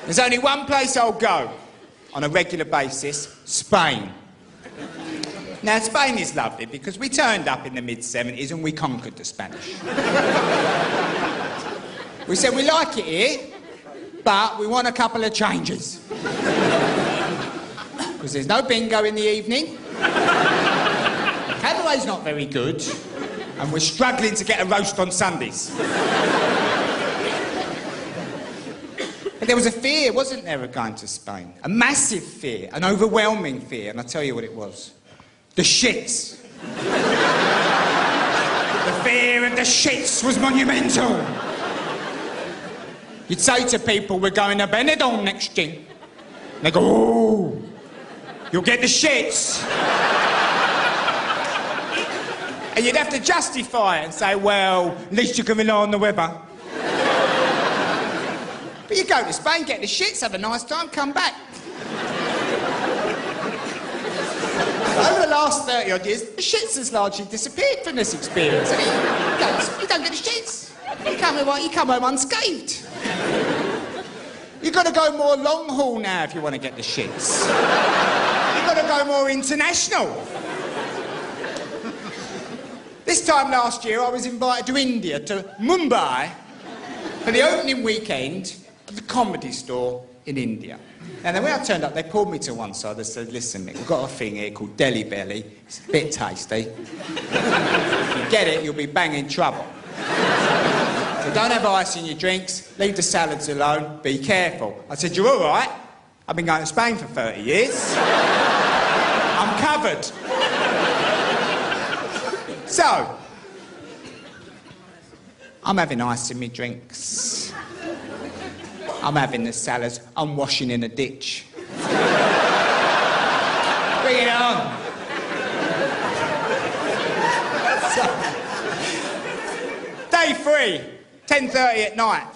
There's only one place I'll go on a regular basis, Spain. Now, Spain is lovely because we turned up in the mid-70s and we conquered the Spanish. We said we like it here, but we want a couple of changes. Because there's no bingo in the evening, the cabaret's not very good, and we're struggling to get a roast on Sundays. But there was a fear, wasn't there, of going to Spain? A massive fear, an overwhelming fear, and I'll tell you what it was. The shits. The fear of the shits was monumental. You'd say to people, we're going to Benidorm next year. They go, oh, you'll get the shits. And you'd have to justify it and say, well, at least you can rely on the weather. But you go to Spain, get the shits, have a nice time, come back. Over the last 30-odd years, the shits has largely disappeared from this experience. You don't get the shits. You come home unscathed. You've got to go more long haul now if you want to get the shits. You've got to go more international. This time last year, I was invited to India, to Mumbai, for the opening weekend of the Comedy Store in India. Now, then when I turned up, they pulled me to one side. They said, listen, Mick, we've got a thing here called Deli Belly. It's a bit tasty. If you get it, you'll be banging trouble. So don't have ice in your drinks, leave the salads alone, be careful. I said, you're all right? I've been going to Spain for 30 years. I'm covered. So, I'm having ice in my drinks. I'm having the salads. I'm washing in a ditch. Bring it on. So, day 3, 10:30 at night.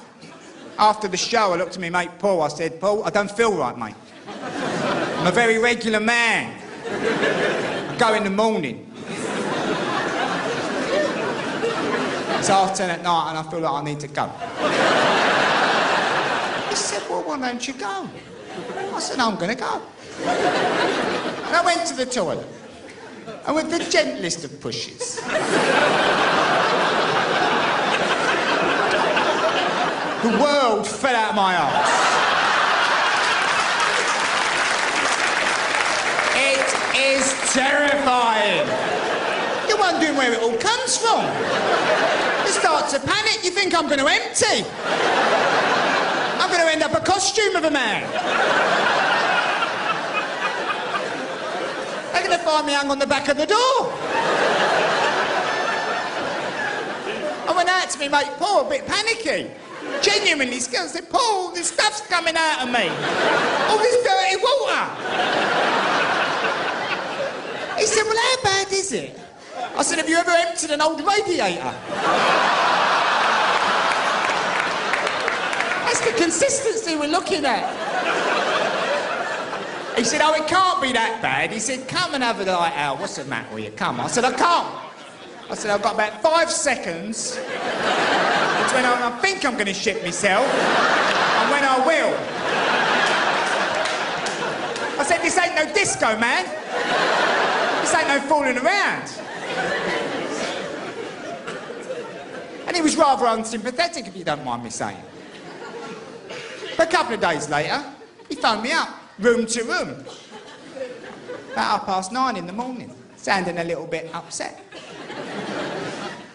After the show, I looked at my mate Paul. I said, Paul, I don't feel right, mate. I'm a very regular man. I go in the morning. It's 10:30 at night and I feel like I need to go. He said, well, why don't you go? I said, no, I'm going to go. And I went to the toilet. And with the gentlest of pushes, the world fell out of my arse. It is terrifying. You're wondering where it all comes from. You start to panic, you think I'm going to empty. I'm going to end up a costume of a man. They're going to find me hung on the back of the door. I went out to me mate Paul, a bit panicky. Genuinely scared. I said, Paul, this stuff's coming out of me. All this dirty water. He said, well, how bad is it? I said, have you ever emptied an old radiator? That's the consistency we're looking at. He said, oh, it can't be that bad. He said, come and have a night out. What's the matter with you? Come. I said, I can't. I said, I've got about 5 seconds between when I think I'm going to shit myself and when I will. I said, this ain't no disco, man. This ain't no fooling around. And he was rather unsympathetic, if you don't mind me saying. But a couple of days later, he phoned me up, room to room. About 9:30 in the morning, sounding a little bit upset.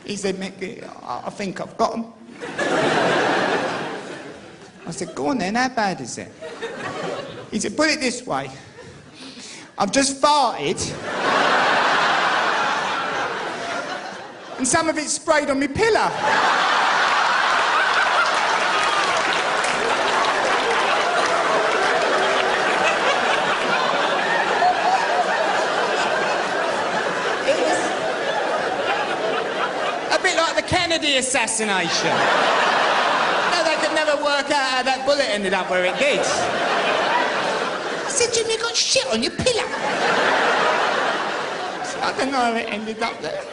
He said, Micky, I think I've got him. I said, go on then, how bad is it? He said, put it this way. I've just farted. And some of it sprayed on my pillow. It was a bit like the Kennedy assassination. No, they could never work out how that bullet ended up where it did. I said, Jim, you got shit on your pillow. I don't know how it ended up there.